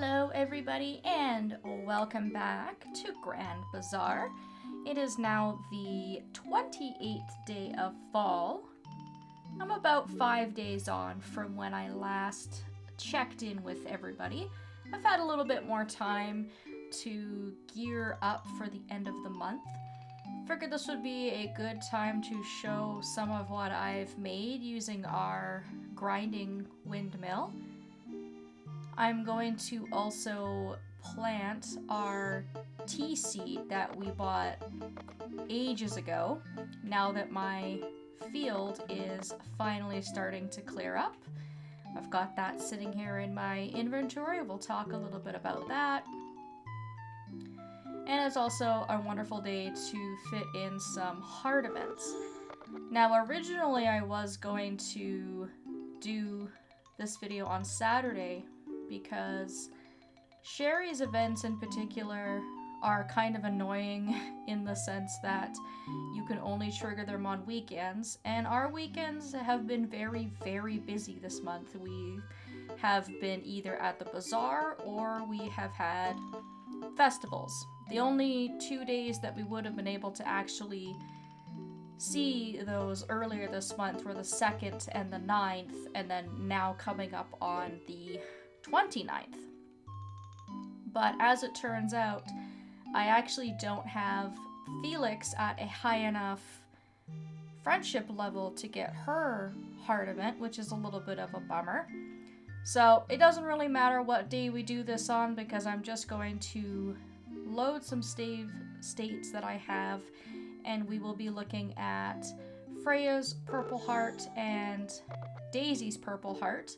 Hello everybody and welcome back to Grand Bazaar. It is now the 28th day of fall. I'm about 5 days on from when I last checked in with everybody. I've had a little bit more time to gear up for the end of the month. Figured this would be a good time to show some of what I've made using our grinding windmill. I'm going to also plant our tea seed that we bought ages ago, now that my field is finally starting to clear up. I've got that sitting here in my inventory. We'll talk a little bit about that. And it's also a wonderful day to fit in some heart events. Now, originally I was going to do this video on Saturday because Sherry's events in particular are kind of annoying in the sense that you can only trigger them on weekends, and our weekends have been very, very busy this month. We have been either at the bazaar or we have had festivals. The only 2 days that we would have been able to actually see those earlier this month were the 2nd and the 9th, and then now coming up on the 29th. But as it turns out, I actually don't have Felix at a high enough friendship level to get her heart event, which is a little bit of a bummer. So it doesn't really matter what day we do this on, because I'm just going to load some states that I have, and we will be looking at Freya's purple heart and Daisy's purple heart,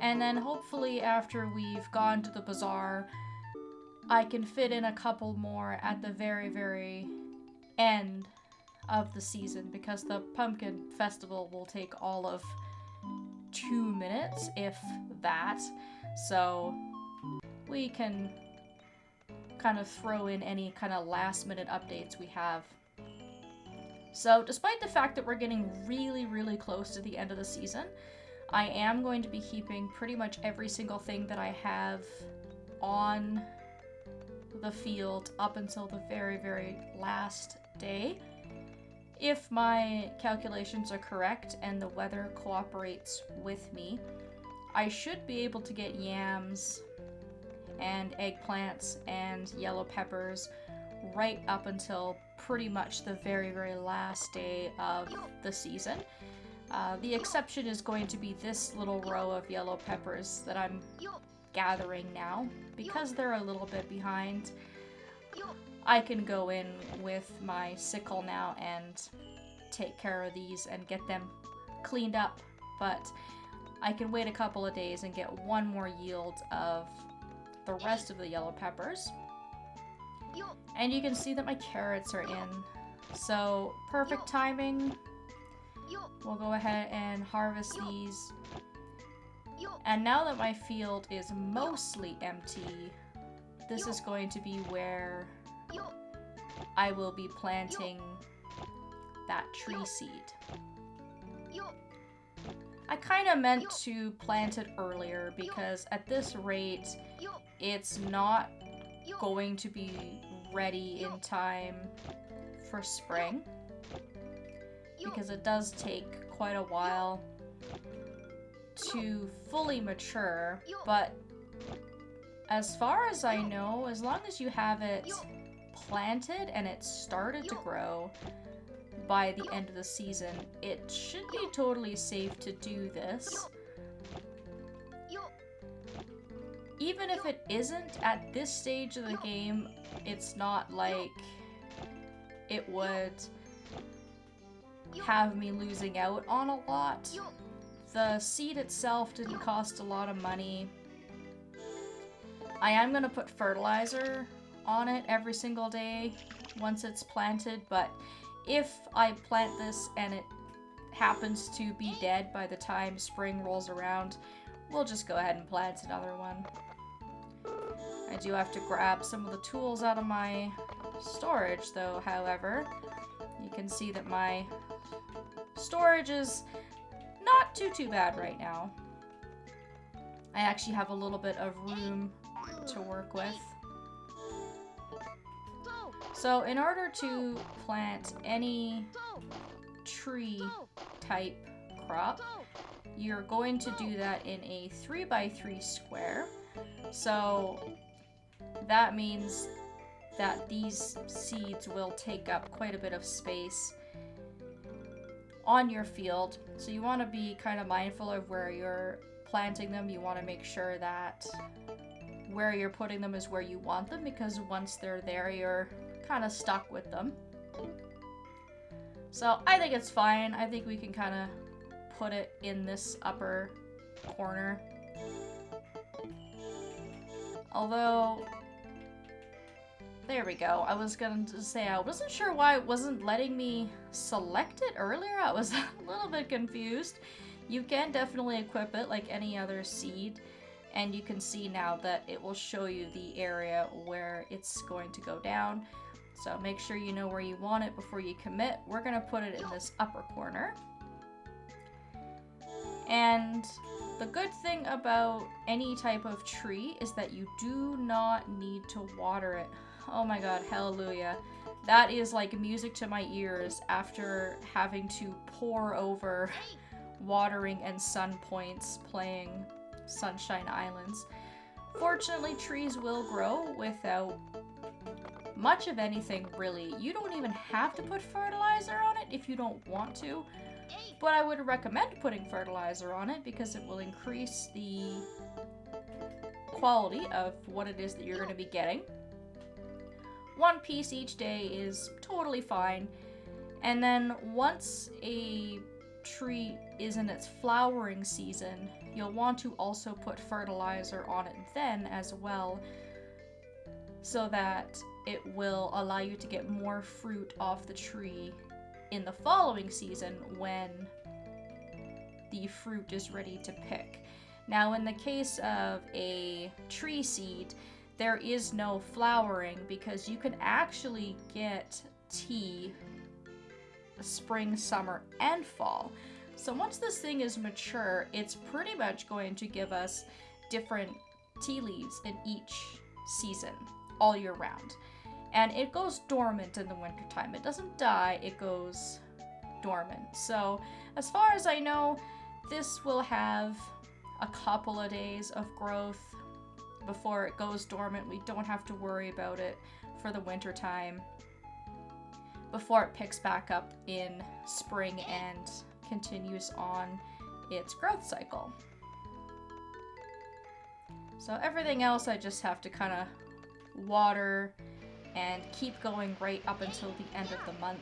and then hopefully after we've gone to the bazaar, I can fit in a couple more at the very, very end of the season, because the pumpkin festival will take all of 2 minutes, if that, so we can kind of throw in any kind of last minute updates we have. So despite the fact that we're getting really, really close to the end of the season, I am going to be keeping pretty much every single thing that I have on the field up until the very, very last day. If my calculations are correct and the weather cooperates with me, I should be able to get yams and eggplants and yellow peppers right up until pretty much the very, very last day of the season. The exception is going to be this little row of yellow peppers that I'm gathering now. Because they're a little bit behind, I can go in with my sickle now and take care of these and get them cleaned up, but I can wait a couple of days and get one more yield of the rest of the yellow peppers. And you can see that my carrots are in, so perfect timing. We'll go ahead and harvest these. And now that my field is mostly empty, this is going to be where I will be planting that tree seed. I kind of meant to plant it earlier, because at this rate, it's not going to be ready in time for spring, because it does take quite a while to fully mature. But as far as I know, as long as you have it planted and it started to grow by the end of the season, it should be totally safe to do this. Even if it isn't at this stage of the game, it's not like it would have me losing out on a lot. The seed itself didn't cost a lot of money. I am going to put fertilizer on it every single day once it's planted, but if I plant this and it happens to be dead by the time spring rolls around, we'll just go ahead and plant another one. I do have to grab some of the tools out of my storage though, however. You can see that my storage is not too bad right now. I actually have a little bit of room to work with. So in order to plant any tree type crop, you're going to do that in a 3x3 square. So that means that these seeds will take up quite a bit of space on your field. So you want to be kind of mindful of where you're planting them. You want to make sure that where you're putting them is where you want them, because once they're there, you're kind of stuck with them. So I think it's fine. I think we can kind of put it in this upper corner. Although, there we go. I was going to say, I wasn't sure why it wasn't letting me select it earlier. I was a little bit confused. You can definitely equip it like any other seed, and you can see now that it will show you the area where it's going to go down. So make sure you know where you want it before you commit. We're going to put it in this upper corner. And the good thing about any type of tree is that you do not need to water it. Oh my god, hallelujah. That is like music to my ears after having to pore over watering and sun points playing Sunshine Islands. Fortunately, trees will grow without much of anything, really. You don't even have to put fertilizer on it if you don't want to. But I would recommend putting fertilizer on it because it will increase the quality of what it is that you're going to be getting. One piece each day is totally fine. And then once a tree is in its flowering season, you'll want to also put fertilizer on it then as well, so that it will allow you to get more fruit off the tree in the following season when the fruit is ready to pick. Now, in the case of a tree seed, there is no flowering because you can actually get tea spring, summer, and fall. So once this thing is mature, it's pretty much going to give us different tea leaves in each season all year round. And it goes dormant in the wintertime. It doesn't die, it goes dormant. So as far as I know, this will have a couple of days of growth before it goes dormant. We don't have to worry about it for the wintertime before it picks back up in spring and continues on its growth cycle. So everything else I just have to kind of water and keep going right up until the end of the month.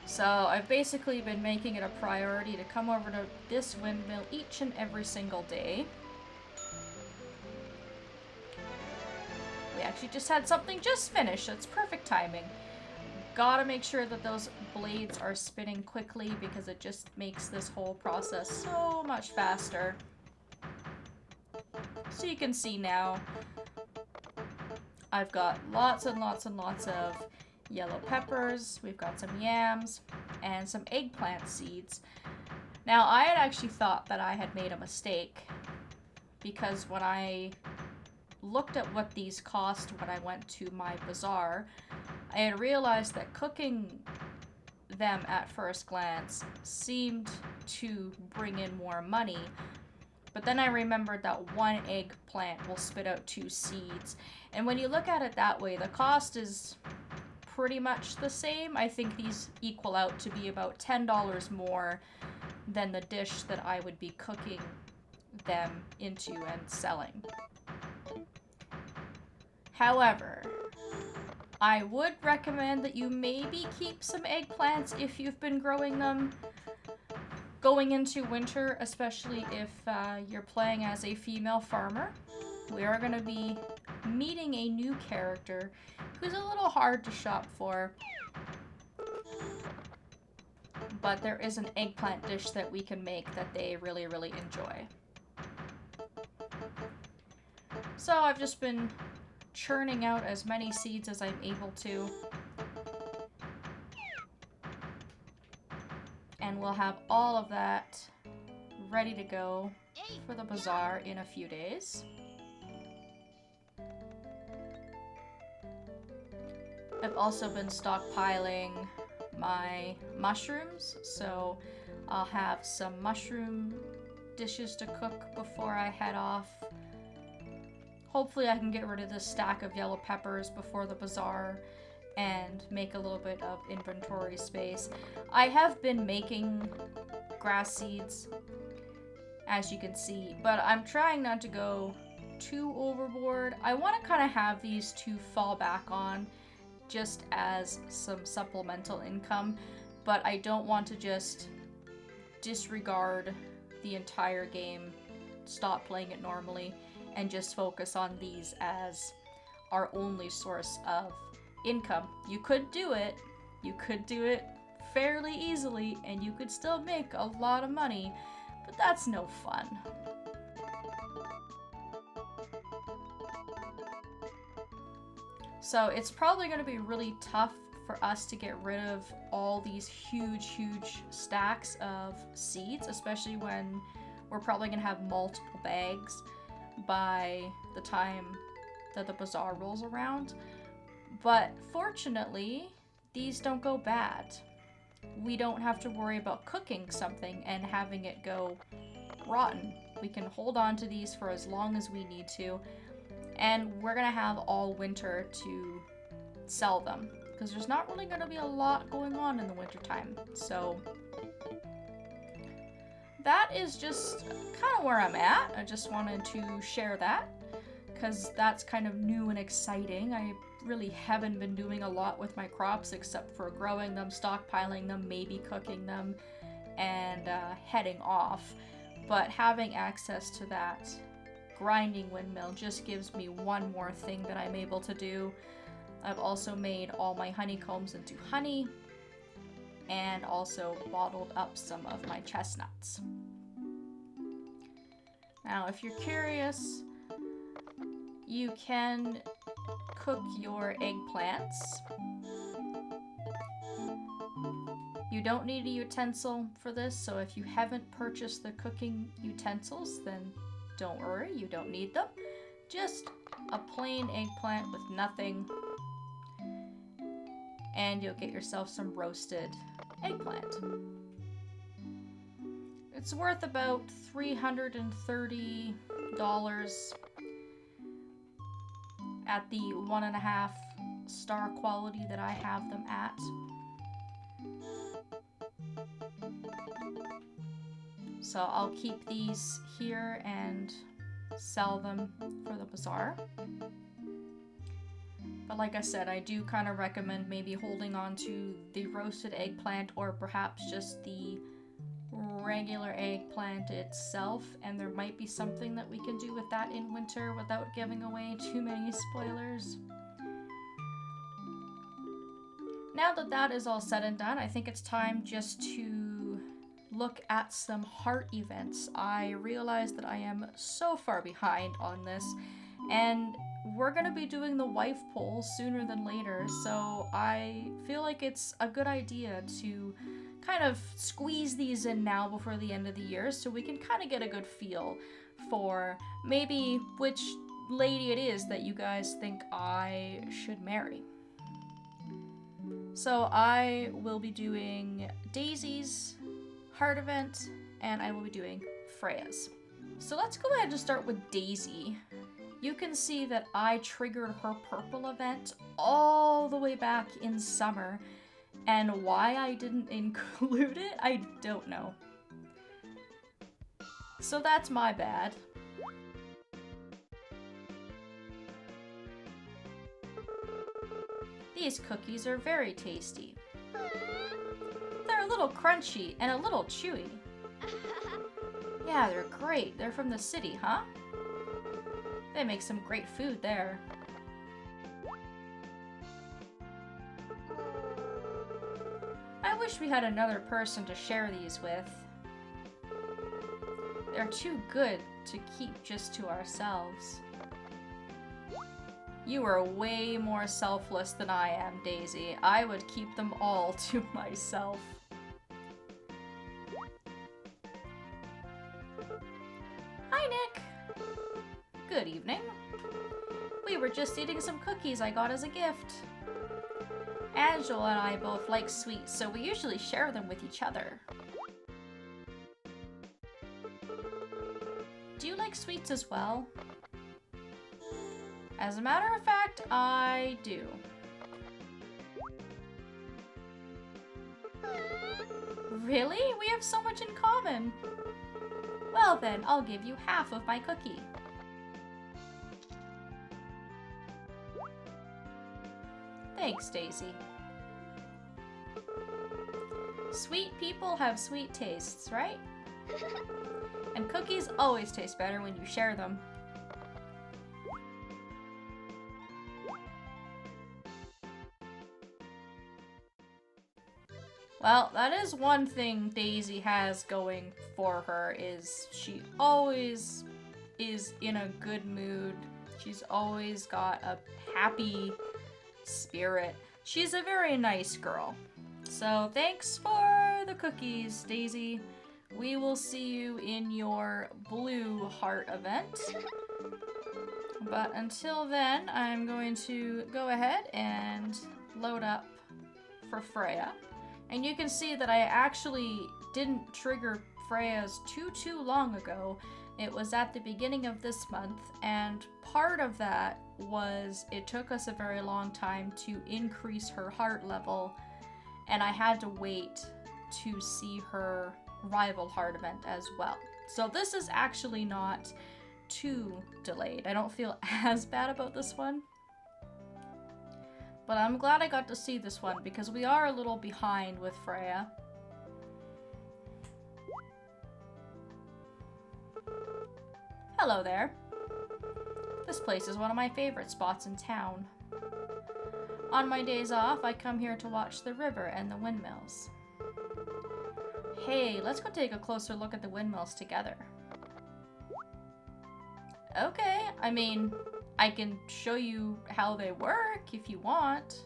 So I've basically been making it a priority to come over to this windmill each and every single day. We actually just had something just finish, so it's perfect timing. Gotta make sure that those blades are spinning quickly because it just makes this whole process so much faster. So you can see now, I've got lots and lots and lots of yellow peppers, we've got some yams, and some eggplant seeds. Now, I had actually thought that I had made a mistake because when I looked at what these cost when I went to my bazaar, I had realized that cooking them at first glance seemed to bring in more money. But then I remembered that one eggplant will spit out 2 seeds. And when you look at it that way, the cost is pretty much the same. I think these equal out to be about $10 more than the dish that I would be cooking them into and selling. However, I would recommend that you maybe keep some eggplants if you've been growing them going into winter, especially if you're playing as a female farmer. We are going to be meeting a new character who's a little hard to shop for, but there is an eggplant dish that we can make that they really, really enjoy. So I've just been churning out as many seeds as I'm able to. And we'll have all of that ready to go for the bazaar in a few days. I've also been stockpiling my mushrooms, so I'll have some mushroom dishes to cook before I head off. Hopefully I can get rid of this stack of yellow peppers before the bazaar and make a little bit of inventory space. I have been making grass seeds, as you can see, but I'm trying not to go too overboard. I want to kind of have these to fall back on just as some supplemental income, but I don't want to just disregard the entire game, stop playing it normally, and just focus on these as our only source of income. You could do it fairly easily, and you could still make a lot of money, but that's no fun. So it's probably going to be really tough for us to get rid of all these huge stacks of seeds, especially when we're probably going to have multiple bags by the time that the bazaar rolls around. But fortunately, these don't go bad. We don't have to worry about cooking something and having it go rotten. We can hold on to these for as long as we need to, and we're gonna have all winter to sell them, because there's not really gonna be a lot going on in the wintertime. So that is just kind of where I'm at. I just wanted to share that, because that's kind of new and exciting. I really haven't been doing a lot with my crops except for growing them, stockpiling them, maybe cooking them, and heading off. But having access to that grinding windmill just gives me one more thing that I'm able to do. I've also made all my honeycombs into honey, and also bottled up some of my chestnuts. Now, if you're curious, you can cook your eggplants. You don't need a utensil for this, so if you haven't purchased the cooking utensils, then don't worry, you don't need them. Just a plain eggplant with nothing, and you'll get yourself some roasted eggplant. It's worth about $330 at the 1.5 star quality that I have them at. So I'll keep these here and sell them for the bazaar. But like I said, I do kind of recommend maybe holding on to the roasted eggplant, or perhaps just the regular eggplant itself, and there might be something that we can do with that in winter without giving away too many spoilers. Now that that is all said and done, I think it's time just to look at some heart events. I realize that I am so far behind on this, and we're going to be doing the wife poll sooner than later, so I feel like it's a good idea to kind of squeeze these in now before the end of the year, so we can kind of get a good feel for maybe which lady it is that you guys think I should marry. So I will be doing Daisy's heart event, and I will be doing Freya's. So let's go ahead and start with Daisy. You can see that I triggered her purple event all the way back in summer, and why I didn't include it, I don't know. So that's my bad. These cookies are very tasty. They're a little crunchy and a little chewy. Yeah, they're great. They're from the city, huh? They make some great food there. I wish we had another person to share these with. They're too good to keep just to ourselves. You are way more selfless than I am, Daisy. I would keep them all to myself. Good evening. We were just eating some cookies I got as a gift. Angela and I both like sweets, so we usually share them with each other. Do you like sweets as well? As a matter of fact, I do. Really? We have so much in common. Well then, I'll give you half of my cookie. Thanks, Daisy. Sweet people have sweet tastes, right? And cookies always taste better when you share them. Well, that is one thing Daisy has going for her, is she always is in a good mood. She's always got a happy spirit. She's a very nice girl. So thanks for the cookies, Daisy. We will see you in your blue heart event. But until then, I'm going to go ahead and load up for Freya. And you can see that I actually didn't trigger Freya's too long ago. It was at the beginning of this month, and part of that was it took us a very long time to increase her heart level, and I had to wait to see her rival heart event as well. So this is actually not too delayed. I don't feel as bad about this one. But I'm glad I got to see this one because we are a little behind with Freya. Hello there. This place is one of my favorite spots in town. On my days off, I come here to watch the river and the windmills. Hey, let's go take a closer look at the windmills together. Okay, I mean, I can show you how they work if you want.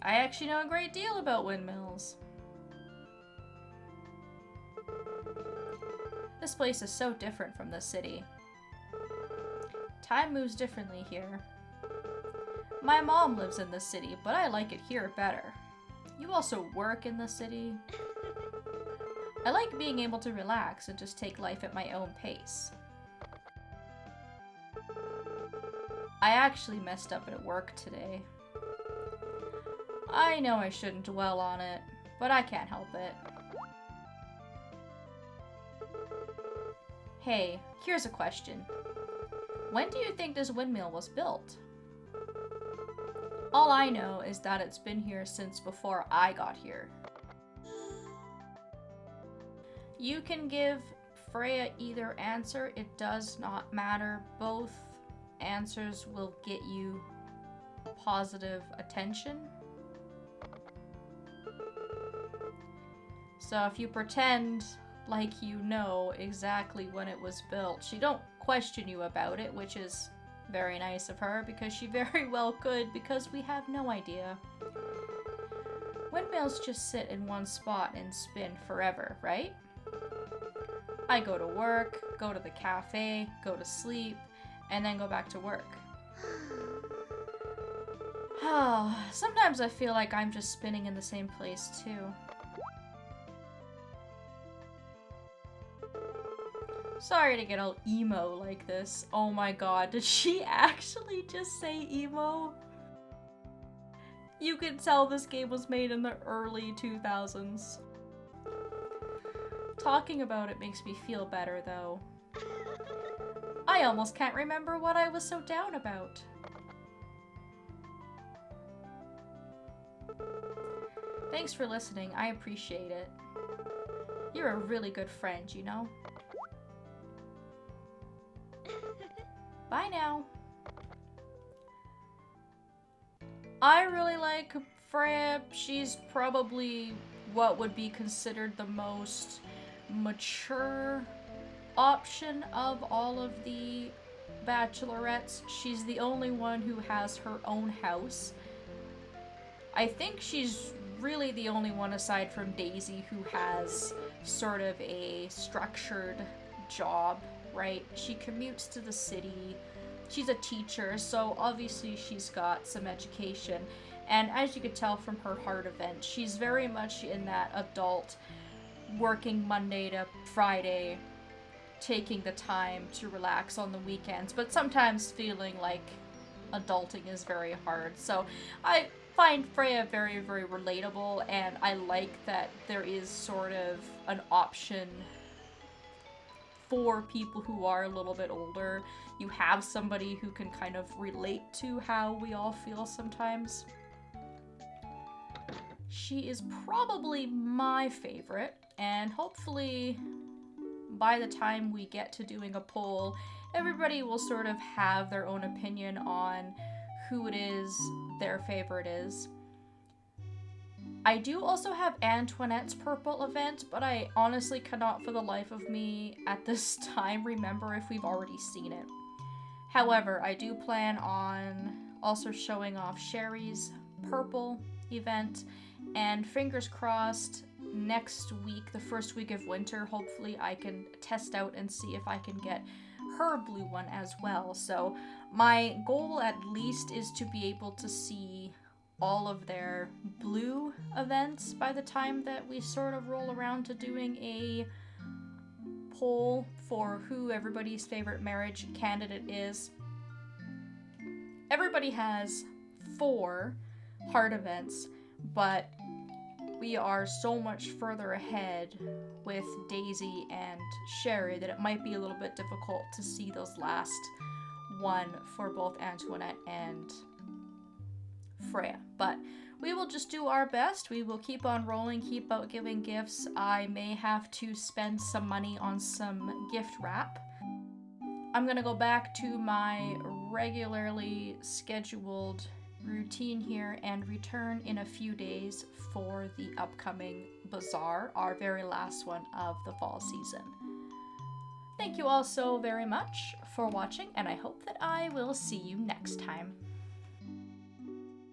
I actually know a great deal about windmills. This place is so different from the city. Time moves differently here. My mom lives in the city, but I like it here better. You also work in the city. I like being able to relax and just take life at my own pace. I actually messed up at work today. I know I shouldn't dwell on it, but I can't help it. Hey, here's a question. When do you think this windmill was built? All I know is that it's been here since before I got here. You can give Freya either answer, it does not matter. Both answers will get you positive attention. So if you pretend like you know exactly when it was built, she don't question you about it, which is very nice of her because she very well could, because we have no idea. Windmills just sit in one spot and spin forever, right? I go to work, go to the cafe, go to sleep, and then go back to work. Oh, sometimes I feel like I'm just spinning in the same place too. Sorry to get all emo like this. Oh my god, did she actually just say emo? You can tell this game was made in the early 2000s. Talking about it makes me feel better, though. I almost can't remember what I was so down about. Thanks for listening, I appreciate it. You're a really good friend, you know? Bye now. I really like Freya. She's probably what would be considered the most mature option of all of the bachelorettes. She's the only one who has her own house. I think she's really the only one aside from Daisy who has sort of a structured job, right? She commutes to the city. She's a teacher, so obviously she's got some education. And as you could tell from her heart event, she's very much in that adult, working Monday to Friday, taking the time to relax on the weekends, but sometimes feeling like adulting is very hard. So I find Freya very, very relatable, and I like that there is sort of an option for people who are a little bit older. You have somebody who can kind of relate to how we all feel sometimes. She is probably my favorite, and hopefully by the time we get to doing a poll, everybody will sort of have their own opinion on who it is their favorite is. I do also have Antoinette's purple event, but I honestly cannot for the life of me at this time remember if we've already seen it. However, I do plan on also showing off Sherry's purple event, and fingers crossed next week, the first week of winter, hopefully I can test out and see if I can get her blue one as well. So my goal at least is to be able to see all of their blue events by the time that we sort of roll around to doing a poll for who everybody's favorite marriage candidate is. Everybody has 4 heart events, but we are so much further ahead with Daisy and Sherry that it might be a little bit difficult to see those last one for both Antoinette and Freya. But we will just do our best. We will keep on rolling, keep out giving gifts. I may have to spend some money on some gift wrap. I'm gonna go back to my regularly scheduled routine here and return in a few days for the upcoming Bazaar, our very last one of the fall season. Thank you all so very much for watching, and I hope that I will see you next time.